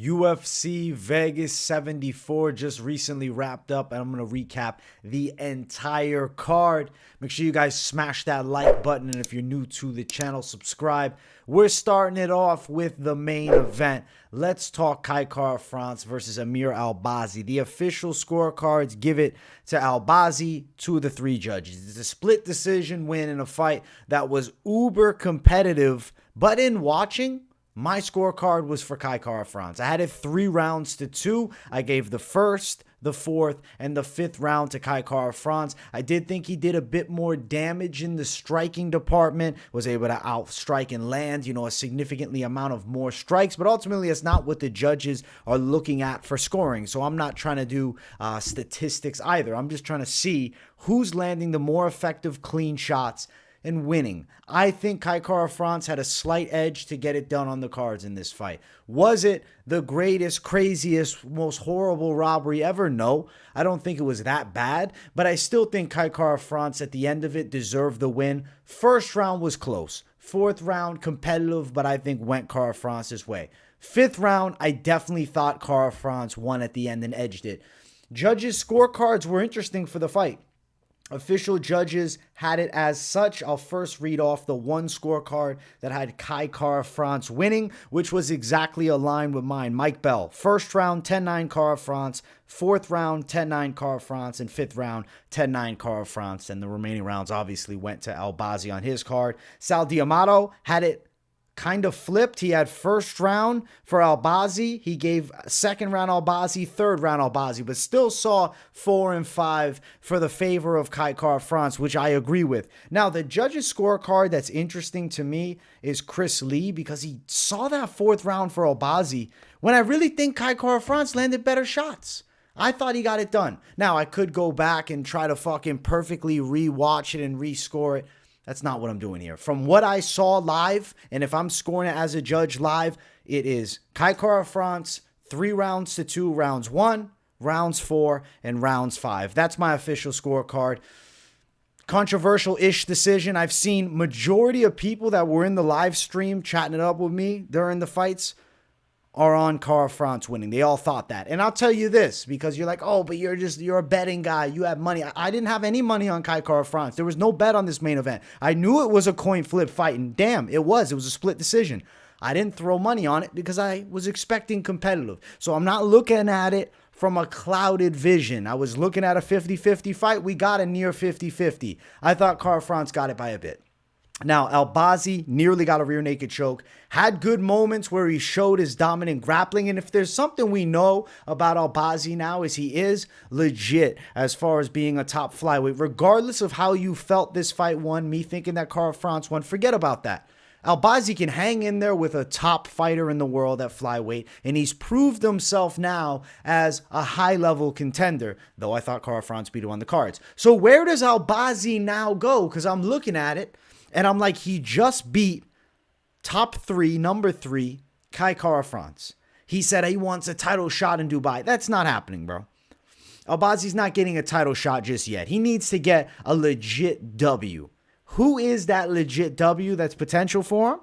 UFC Vegas 74 just recently wrapped up, and I'm going to recap the entire card. Make sure you guys smash that like button, and if you're new to the channel, subscribe. We're starting it off with the main event. Let's talk Kara-France versus Amir Albazi. The official scorecards give it to Albazi, 2 of the 3 judges. It's a split decision win in a fight that was uber competitive, but in watching, my scorecard was for Kara-France. I had it 3 rounds to 2. I gave the first, the 4th, and the 5th round to Kara-France. I did think he did a bit more damage in the striking department, was able to outstrike and land, a significantly amount of more strikes, but ultimately it's not what the judges are looking at for scoring. So I'm not trying to do statistics either. I'm just trying to see who's landing the more effective clean shots and winning. I think Kara-France had a slight edge to get it done on the cards in this fight. Was it the greatest, craziest, most horrible robbery ever? No, I don't think it was that bad, but I still think Kara-France at the end of it deserved the win. First round was close. 4th round, competitive, but I think went Kara-France's way. 5th round, I definitely thought Kara-France won at the end and edged it. Judges' scorecards were interesting for the fight. Official judges had it as such. I'll first read off the one scorecard that had Kara-France winning, which was exactly aligned with mine. Mike Bell, first round, 10-9 Kara-France. 4th round, 10-9 Kara-France. And 5th round, 10-9 Kara-France. And the remaining rounds obviously went to Albazi on his card. Sal D'Amato had it kind of flipped. He had first round for Albazi. He gave second round Albazi, 3rd round Albazi, but still saw 4 and 5 for the favor of Kara-France, which I agree with. Now, the judges' scorecard that's interesting to me is Chris Lee, because he saw that 4th round for Albazi when I really think Kara-France landed better shots. I thought he got it done. Now, I could go back and try to fucking perfectly re-watch it and rescore it. That's not what I'm doing here. From what I saw live, and if I'm scoring it as a judge live, it is Kara-France, 3 rounds to 2, rounds 1, rounds 4, and rounds 5. That's my official scorecard. Controversial-ish decision. I've seen majority of people that were in the live stream chatting it up with me during the fights are on Kara-France winning. They all thought that. And I'll tell you this, because you're like, oh, but you're a betting guy. You have money. I didn't have any money on Kara-France. There was no bet on this main event. I knew it was a coin flip fight, and damn, it was. It was a split decision. I didn't throw money on it because I was expecting competitive. So I'm not looking at it from a clouded vision. I was looking at a 50-50 fight. We got a near 50-50. I thought Kara-France got it by a bit. Now, Albazi nearly got a rear naked choke, had good moments where he showed his dominant grappling, and if there's something we know about Albazi now is he is legit as far as being a top flyweight. Regardless of how you felt this fight won, me thinking that Kara-France won, forget about that. Albazi can hang in there with a top fighter in the world at flyweight, and he's proved himself now as a high-level contender, though I thought Kara-France beat him on the cards. So where does Albazi now go? Because I'm looking at it, and I'm like, he just beat top 3, number 3, Kara-France. He said he wants a title shot in Dubai. That's not happening, bro. Albazi's not getting a title shot just yet. He needs to get a legit W. Who is that legit W that's potential for him?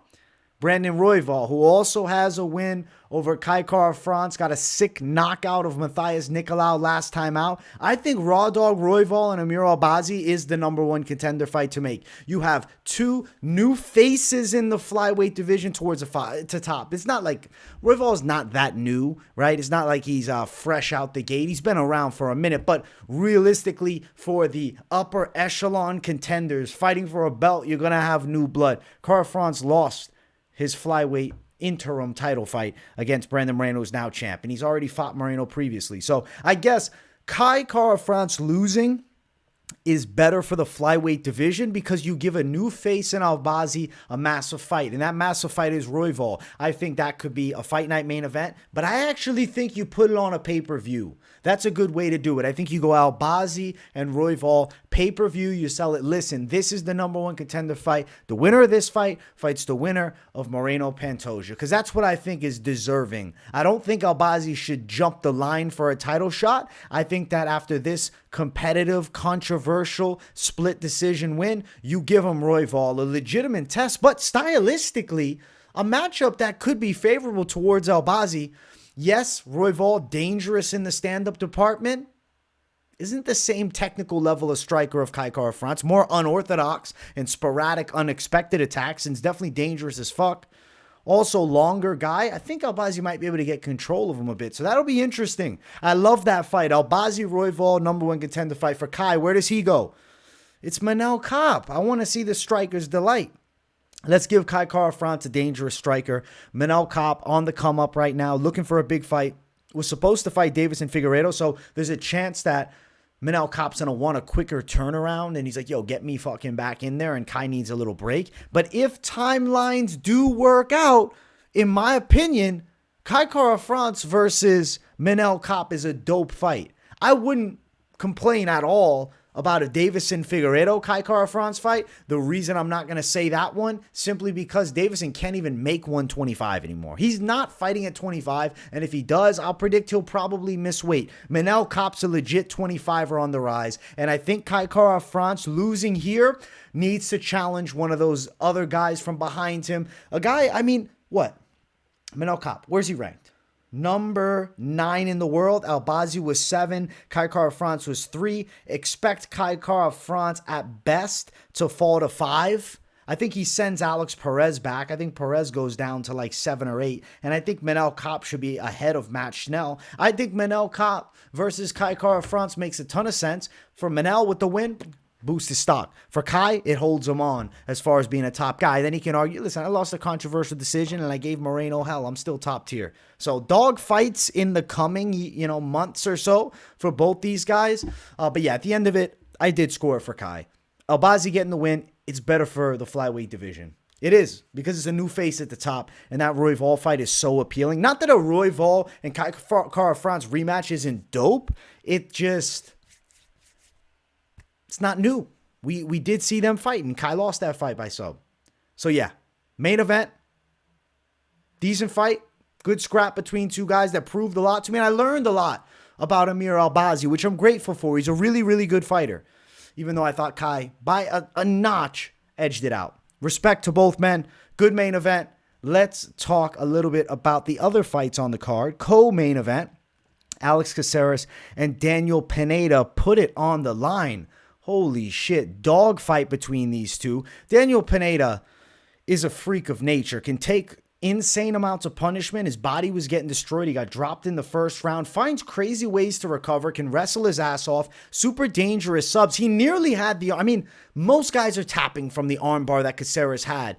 Brandon Royval, who also has a win over Kara-France, got a sick knockout of Matthias Nicolau last time out. I think Raw Dog Royval and Amir Albazi is the number 1 contender fight to make. You have 2 new faces in the flyweight division towards to top. It's not like Royval's not that new, right? It's not like he's fresh out the gate. He's been around for a minute, but realistically, for the upper echelon contenders fighting for a belt, you're going to have new blood. Kara-France lost his flyweight interim title fight against Brandon Moreno, who's now champ. And he's already fought Moreno previously. So I guess Kara-France losing is better for the flyweight division because you give a new face in Albazi a massive fight. And that massive fight is Royval. I think that could be a fight night main event. But I actually think you put it on a pay-per-view. That's a good way to do it. I think you go Albazi and Royval pay-per-view. You sell it. Listen, this is the number 1 contender fight. The winner of this fight fights the winner of Moreno-Pantoja, because that's what I think is deserving. I don't think Albazi should jump the line for a title shot. I think that after this competitive, controversial, split decision win, you give him Royval a legitimate test, but stylistically, a matchup that could be favorable towards Albazi. Yes, Royval dangerous in the stand-up department. Isn't the same technical level of striker of Kai Kara-France. More unorthodox and sporadic, unexpected attacks, and it's definitely dangerous as fuck. Also, longer guy. I think Albazi might be able to get control of him a bit, so that'll be interesting. I love that fight. Albazi, Royval, #1 contender fight for Kai. Where does he go? It's Manel Kape. I want to see the striker's delight. Let's give Kai Kara-France a dangerous striker. Manel Kape on the come up right now, looking for a big fight. Was supposed to fight Deiveson Figueiredo, so there's a chance that Manel Kape's going to want a quicker turnaround, and he's like, yo, get me fucking back in there, and Kai needs a little break. But if timelines do work out, in my opinion, Kai Kara-France versus Manel Kape is a dope fight. I wouldn't complain at all about a Deiveson Figueiredo Kai Kara-France fight. The reason I'm not going to say that one, simply because Deiveson can't even make 125 anymore. He's not fighting at 25, and if he does, I'll predict he'll probably miss weight. Manel Kape's a legit 25er on the rise, and I think Kai Kara-France losing here needs to challenge one of those other guys from behind him. A guy, I mean, what? Manel Kape, where's he ranked? Number 9 in the world. Albazi was 7. Kai Kara-France was 3. Expect Kai Kara-France at best to fall to 5. I think he sends Alex Perez back. I think Perez goes down to like 7 or 8. And I think Manel Kape should be ahead of Matt Schnell. I think Manel Kape versus Kai Kara-France makes a ton of sense. For Manel with the win, boost his stock. For Kai, it holds him on as far as being a top guy. Then he can argue, listen, I lost a controversial decision and I gave Moreno hell. I'm still top tier. So dog fights in the coming, months or so for both these guys. But yeah, at the end of it, I did score for Kai. Albazi getting the win. It's better for the flyweight division. It is, because it's a new face at the top, and that Royval fight is so appealing. Not that a Royval and Kai Kara-France rematch isn't dope. It's not new. We did see them fight, and Kai lost that fight by sub. So yeah, main event, decent fight, good scrap between two guys that proved a lot to me. And I learned a lot about Amir Albazi, which I'm grateful for. He's a really, really good fighter, even though I thought Kai, by a notch, edged it out. Respect to both men. Good main event. Let's talk a little bit about the other fights on the card. Co-main event, Alex Caceres and Daniel Pineda put it on the line. Holy shit, dog fight between these two. Daniel Pineda is a freak of nature, can take insane amounts of punishment. His body was getting destroyed. He got dropped in the first round, finds crazy ways to recover, can wrestle his ass off, super dangerous subs. He nearly had most guys are tapping from the armbar that Caceres had,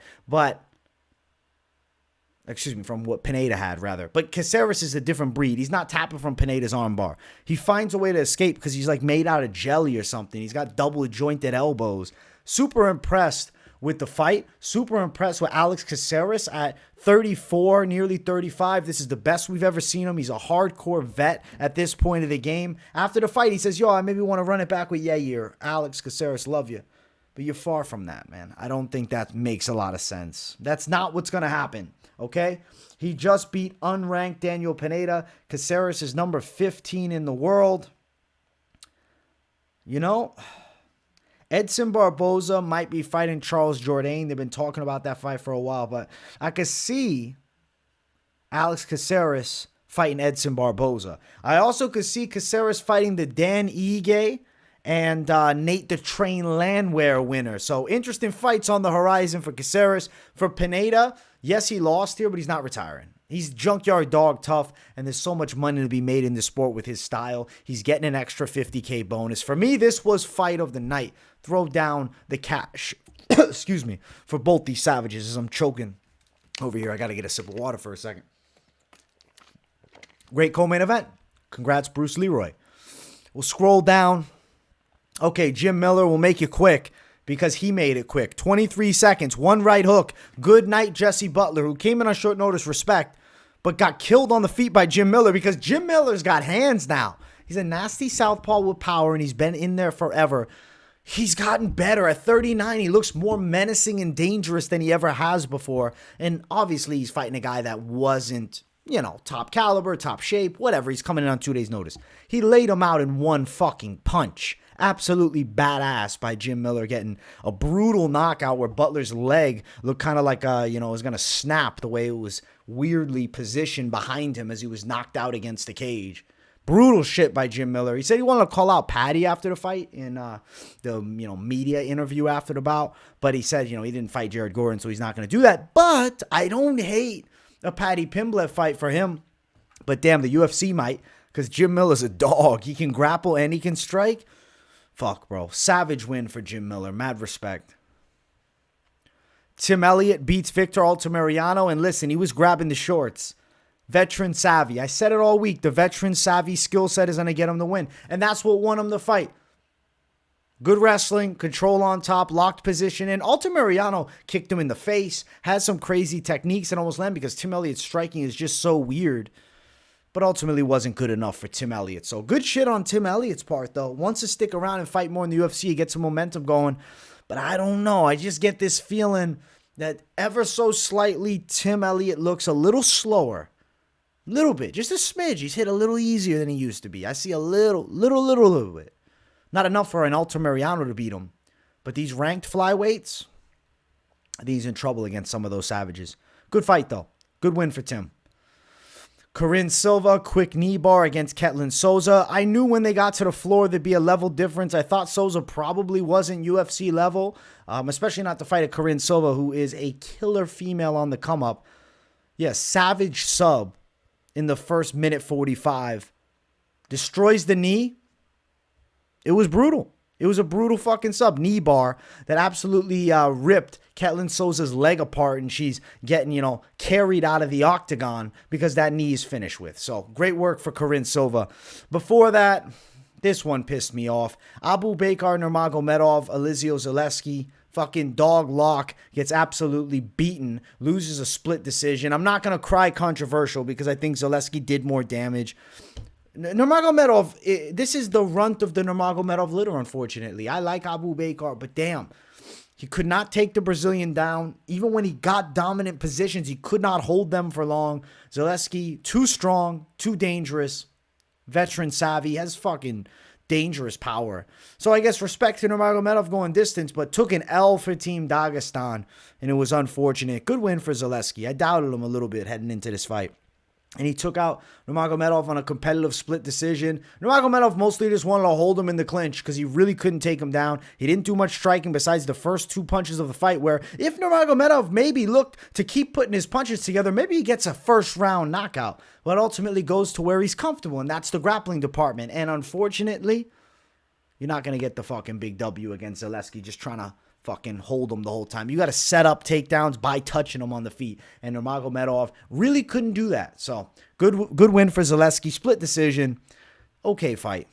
from what Pineda had, rather. But Caceres is a different breed. He's not tapping from Pineda's armbar. He finds a way to escape because he's like made out of jelly or something. He's got double jointed elbows. Super impressed with the fight. Super impressed with Alex Caceres at 34, nearly 35. This is the best we've ever seen him. He's a hardcore vet at this point of the game. After the fight, he says, yo, I maybe want to run it back with Yair. Alex Caceres, love you. But you're far from that, man. I don't think that makes a lot of sense. That's not what's going to happen. Okay, he just beat unranked Daniel Pineda. Caceres is number 15 in the world. Edson Barboza might be fighting Charles Jourdain. They've been talking about that fight for a while, but I could see Alex Caceres fighting Edson Barboza. I also could see Caceres fighting the Dan Ige and Nate the Train Landwehr winner. So interesting fights on the horizon for Caceres. For Pineda, yes, he lost here, but he's not retiring. He's junkyard dog tough, and there's so much money to be made in the sport with his style. He's getting an extra $50K bonus. For me, this was fight of the night. Throw down the cash, excuse me, for both these savages as I'm choking over here. I got to get a sip of water for a second. Great co-main event. Congrats, Bruce Leroy. We'll scroll down. Okay, Jim Miller will make it quick because he made it quick. 23 seconds, one right hook. Good night, Jesse Butler, who came in on short notice, respect, but got killed on the feet by Jim Miller because Jim Miller's got hands now. He's a nasty southpaw with power, and he's been in there forever. He's gotten better. At 39, he looks more menacing and dangerous than he ever has before. And obviously, he's fighting a guy that wasn't, top caliber, top shape, whatever. He's coming in on 2 days' notice. He laid him out in one fucking punch absolutely badass by Jim Miller, getting a brutal knockout where Butler's leg looked kind of like, it was going to snap the way it was weirdly positioned behind him as he was knocked out against the cage. Brutal shit by Jim Miller. He said he wanted to call out Paddy after the fight in the media interview after the bout, but he said, he didn't fight Jared Gordon, so he's not going to do that. But I don't hate a Paddy Pimblett fight for him. But damn, the UFC might, because Jim Miller's a dog. He can grapple and he can strike. Fuck, bro. Savage win for Jim Miller. Mad respect. Tim Elliott beats Victor Altamirano, and listen, he was grabbing the shorts. Veteran savvy. I said it all week. The veteran savvy skill set is going to get him the win. And that's what won him the fight. Good wrestling, control on top, locked position in. Altamirano kicked him in the face, has some crazy techniques and almost landed because Tim Elliott's striking is just so weird. But ultimately wasn't good enough for Tim Elliott. So good shit on Tim Elliott's part, though. Wants to stick around and fight more in the UFC, get some momentum going. But I don't know. I just get this feeling that ever so slightly Tim Elliott looks a little slower. Little bit, just a smidge. He's hit a little easier than he used to be. I see a little bit. Not enough for an Altamirano to beat him. But these ranked flyweights, I think he's in trouble against some of those savages. Good fight, though. Good win for Tim. Karine Silva, quick knee bar against Ketlen Souza. I knew when they got to the floor there'd be a level difference. I thought Souza probably wasn't UFC level, especially not to fight a Karine Silva, who is a killer female on the come up. Yes, savage sub. In the first minute 45. Destroys the knee. It was brutal. It was a brutal fucking sub. Knee bar that absolutely ripped Ketlen Souza's leg apart, and she's getting, carried out of the octagon because that knee is finished with. So great work for Karine Silva. Before that, this one pissed me off. Abubakar Nurmagomedov, Elizeu Zaleski. Fucking dog lock, gets absolutely beaten, loses a split decision. I'm not going to cry controversial because I think Zaleski did more damage. Nurmagomedov, this is the runt of the Nurmagomedov litter, unfortunately. I like Abubakar, but damn, he could not take the Brazilian down. Even when he got dominant positions, he could not hold them for long. Zaleski, too strong, too dangerous. Veteran savvy, has fucking dangerous power. So I guess respect to Nurmagomedov going distance, but took an L for Team Dagestan, and it was unfortunate. Good win for Zaleski. I doubted him a little bit heading into this fight. And he took out Nurmagomedov on a competitive split decision. Nurmagomedov mostly just wanted to hold him in the clinch because he really couldn't take him down. He didn't do much striking besides the first two punches of the fight, where if Nurmagomedov maybe looked to keep putting his punches together, maybe he gets a first round knockout. But ultimately goes to where he's comfortable, and that's the grappling department. And unfortunately, you're not going to get the fucking big W against Zaleski just trying to fucking hold him the whole time. You got to set up takedowns by touching him on the feet. And Nurmagomedov really couldn't do that. So good win for Zaleski. Split decision. Okay fight.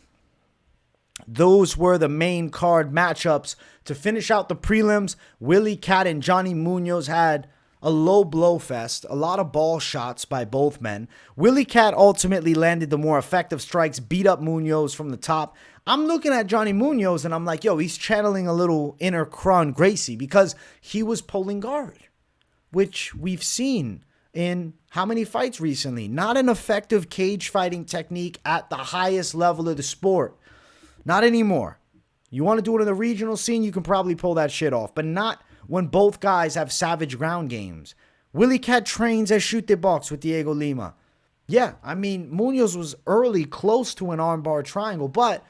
Those were the main card matchups. To finish out the prelims, Willie Cat and Johnny Munoz had a low blow fest. A lot of ball shots by both men. Willie Cat ultimately landed the more effective strikes, beat up Munoz from the top. I'm looking at Johnny Munoz and I'm like, yo, he's channeling a little inner Kron Gracie because he was pulling guard, which we've seen in how many fights recently? Not an effective cage fighting technique at the highest level of the sport. Not anymore. You want to do it in the regional scene, you can probably pull that shit off, but not when both guys have savage ground games. Willie Cat trains as chute box with Diego Lima. Yeah, I mean, Munoz was early close to an armbar triangle, but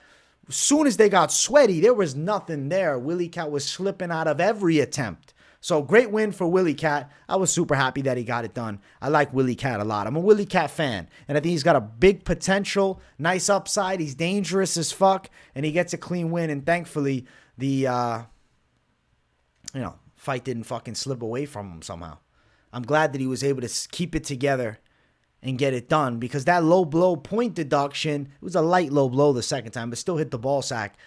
as soon as they got sweaty, there was nothing there. Willie Cat was slipping out of every attempt. So great win for Willie Cat. I was super happy that he got it done. I like Willie Cat a lot. I'm a Willie Cat fan. And I think he's got a big potential, nice upside. He's dangerous as fuck. And he gets a clean win. And thankfully, the fight didn't fucking slip away from him somehow. I'm glad that he was able to keep it together and get it done, because that low blow point deduction, it was a light low blow the second time, but still hit the ball sack,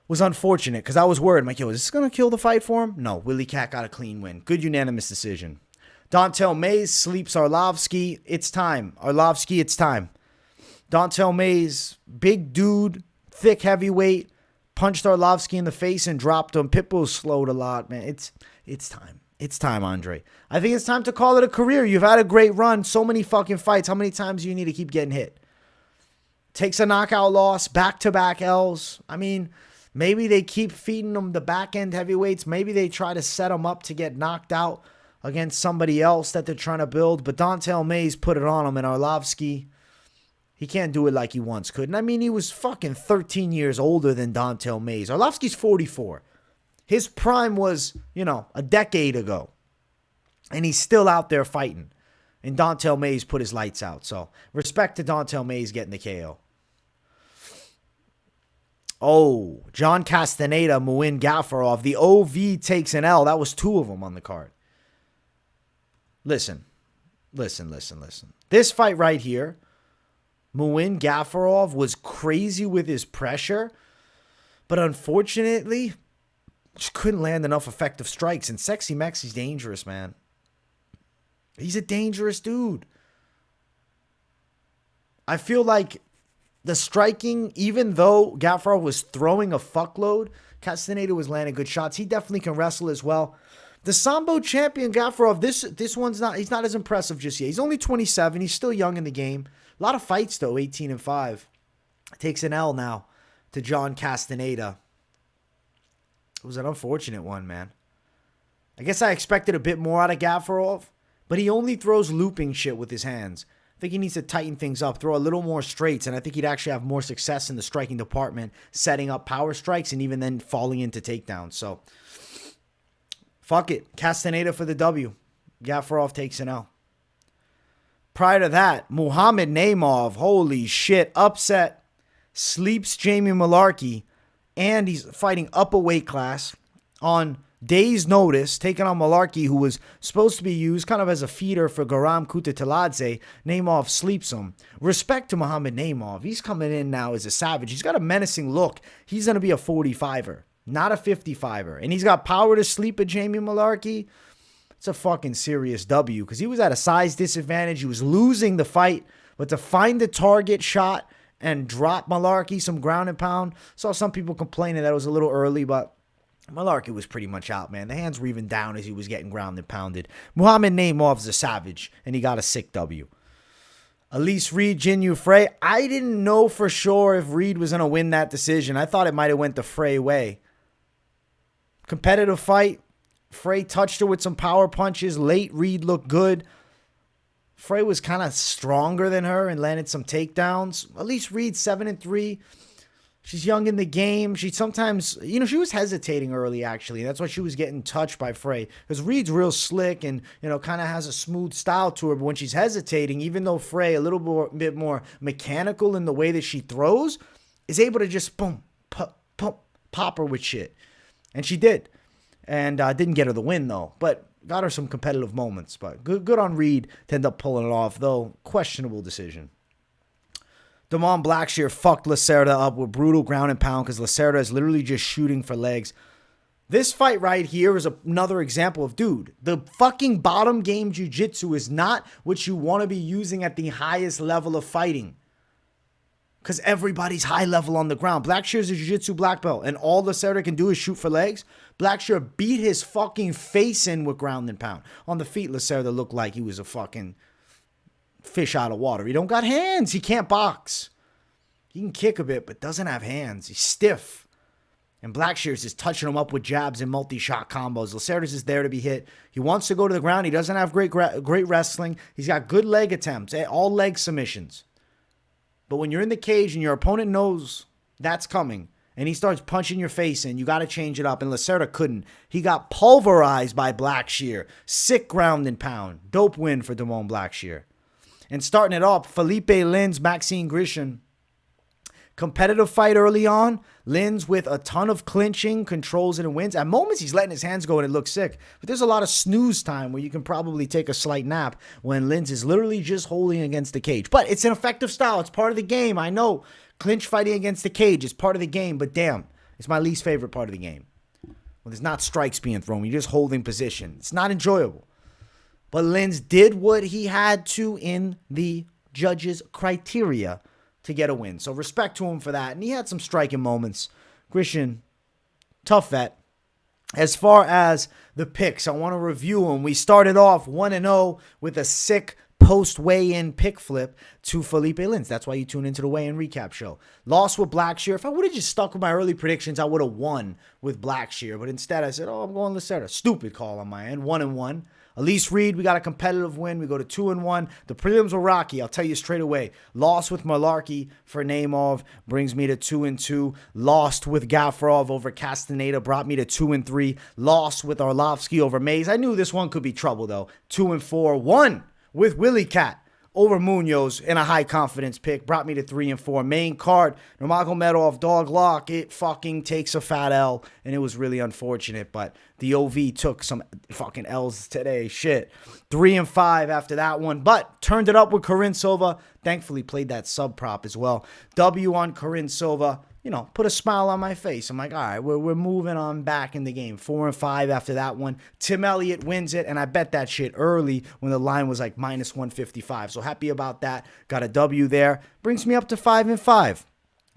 was unfortunate, because I was worried. I'm like, yo, is this going to kill the fight for him? No, Willie Cat got a clean win. Good unanimous decision. Dontel Mays sleeps Arlovski. It's time. Arlovski, it's time. Dontel Mays, big dude, thick heavyweight, punched Arlovski in the face and dropped him. Pitbull slowed a lot, man. It's time. It's time, Andrei. I think it's time to call it a career. You've had a great run. So many fucking fights. How many times do you need to keep getting hit? Takes a knockout loss, back-to-back L's. I mean, Maybe they keep feeding him the back-end heavyweights. Maybe they try to set him up to get knocked out against somebody else that they're trying to build. But Don'Tale Mayes put it on him, and Arlovski, he can't do it like he once could. And I mean, he was fucking 13 years older than Don'Tale Mayes. Arlovski's 44. His prime was, a decade ago. And he's still out there fighting. And Don'Tale Mayes put his lights out. So, respect to Don'Tale Mayes getting the KO. Oh, John Castañeda, Muin, Gafurov. The OV takes an L. That was 2 of them on the card. Listen. This fight right here, Muin, Gafurov was crazy with his pressure. But unfortunately, just couldn't land enough effective strikes. And Sexy Mexi's dangerous, man. He's a dangerous dude. I feel like the striking, even though Gafurov was throwing a fuckload, Castañeda was landing good shots. He definitely can wrestle as well. The Sambo champion, Gafurov, this one's he's not as impressive just yet. He's only 27. He's still young in the game. A lot of fights, though, 18-5. Takes an L now to John Castañeda. It was an unfortunate one, man. I guess I expected a bit more out of Gafurov, but he only throws looping shit with his hands. I think he needs to tighten things up, throw a little more straights, and I think he'd actually have more success in the striking department, setting up power strikes and even then falling into takedowns. So, fuck it. Castañeda for the W. Gafurov takes an L. Prior to that, Muhammad Naimov, holy shit, upset, sleeps Jamie Mullarkey, and he's fighting up a weight class on days' notice, taking on Mullarkey, who was supposed to be used kind of as a feeder for Garam Kutateladze. Naimov sleeps him. Respect to Muhammad Naimov. He's coming in now as a savage. He's got a menacing look. He's going to be a 45er, not a 55er. And he's got power to sleep at Jamie Mullarkey. It's a fucking serious W because he was at a size disadvantage. He was losing the fight, but to find the target shot and drop Mullarkey some ground and pound. Saw some people complaining that it was a little early, but Mullarkey was pretty much out, man. The hands were even down as he was getting ground and pounded. Muhammad Naimov's a savage, and he got a sick W. Elise Reed, Jinh, Frey. I didn't know for sure if Reed was going to win that decision. I thought it might have went the Frey way. Competitive fight. Frey touched her with some power punches. Late Reed looked good. Frey was kind of stronger than her and landed some takedowns. Elise Reed, 7-3. She's young in the game. She sometimes, she was hesitating early, actually. That's why she was getting touched by Frey. Because Reed's real slick and, kind of has a smooth style to her. But when she's hesitating, even though Frey, a little bit more mechanical in the way that she throws, is able to just boom, pop her with shit. And she did. And didn't get her the win, though. But got her some competitive moments. But good on Reed to end up pulling it off, though. Questionable decision. Blackshear fucked Lacerda up with brutal ground and pound because Lacerda is literally just shooting for legs. This fight right here is another example of, dude, the fucking bottom game jiu-jitsu is not what you want to be using at the highest level of fighting. Because everybody's high level on the ground. Blackshear's a jiu-jitsu black belt, and all Lacerda can do is shoot for legs. Blackshear beat his fucking face in with ground and pound. On the feet, Lacerda looked like he was a fucking fish out of water. He don't got hands. He can't box. He can kick a bit, but doesn't have hands. He's stiff. And Blackshear's just touching him up with jabs and multi-shot combos. Lacerda's is there to be hit. He wants to go to the ground. He doesn't have great wrestling. He's got good leg attempts, all leg submissions. But when you're in the cage and your opponent knows that's coming, and he starts punching your face in, you got to change it up. And Lacerda couldn't. He got pulverized by Blackshear. Sick ground and pound. Dope win for Blackshear. And starting it off, Felipe Lins, Maxim Grishin. Competitive fight early on. Lins with a ton of clinching, controls it and wins. At moments, he's letting his hands go and it looks sick. But there's a lot of snooze time where you can probably take a slight nap when Lins is literally just holding against the cage. But it's an effective style. It's part of the game. I know clinch fighting against the cage is part of the game. But damn, it's my least favorite part of the game. When there's not strikes being thrown. You're just holding position. It's not enjoyable. But Lins did what he had to in the judges' criteria to get a win. So respect to him for that. And he had some striking moments. Grishin, tough vet. As far as the picks, I want to review them. We started off 1-0 with a sick post weigh-in pick flip to Felipe Lins. That's why you tune into the weigh-in recap show. Lost with Blackshear. If I would have just stuck with my early predictions, I would have won with Blackshear. But instead, I said, oh, I'm going Lacerda. Stupid call on my end. 1-1. Elise Reed, we got a competitive win. We go to 2-1. The prelims were rocky. I'll tell you straight away. Lost with Mullarkey for Naimov brings me to 2-2. Lost with Gafurov over Castañeda brought me to 2-3. Lost with Arlovski over Mays. I knew this one could be trouble though. 2-4. Won with Willie Cat over Munoz in a high confidence pick. Brought me to 3-4. Main card, Nurmagomedov dog lock. It fucking takes a fat L, and it was really unfortunate, but the OV took some fucking L's today. Shit. 3-5 after that one, but turned it up with Karine Silva. Thankfully played that sub prop as well. W on Karine Silva. You know, put a smile on my face. I'm like, all right, we're moving on back in the game. 4-5 after that one. Tim Elliott wins it, and I bet that shit early when the line was like minus 155. So happy about that. Got a W there. Brings me up to 5-5.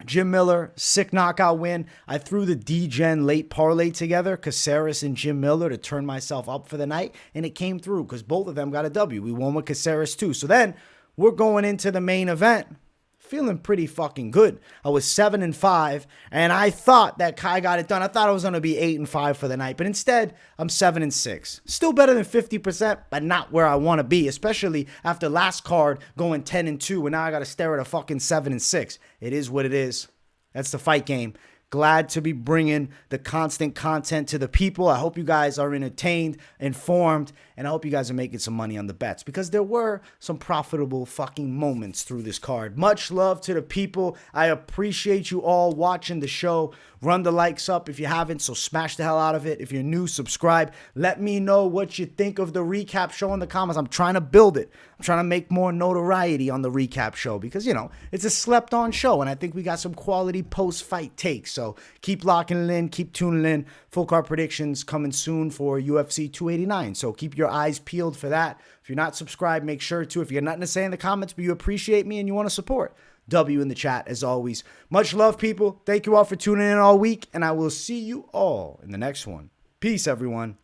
Jim Miller, sick knockout win. I threw the D-Gen late parlay together, Caceres and Jim Miller, to turn myself up for the night, and it came through because both of them got a W. We won with Caceres too. So then we're going into the main event. Feeling pretty fucking good. I was 7-5, and I thought that Kai got it done. I thought I was going to be 8-5 for the night, but instead, I'm 7-6. Still better than 50%, but not where I want to be, especially after last card going 10-2, and now I got to stare at a fucking 7-6. It is what it is. That's the fight game. Glad to be bringing the constant content to the people. I hope you guys are entertained, informed, and I hope you guys are making some money on the bets because there were some profitable fucking moments through this card. Much love to the people. I appreciate you all watching the show. Run the likes up if you haven't, so smash the hell out of it. If you're new, subscribe. Let me know what you think of the recap show in the comments. I'm trying to build it. I'm trying to make more notoriety on the recap show because, you know, it's a slept-on show, and I think we got some quality post-fight takes. So keep locking it in. Keep tuning in. Full card predictions coming soon for UFC 289. So keep your eyes peeled for that. If you're not subscribed, make sure to. If you got nothing to say in the comments, but you appreciate me and you want to support, W in the chat as always. Much love, people. Thank you all for tuning in all week, and I will see you all in the next one. Peace, everyone.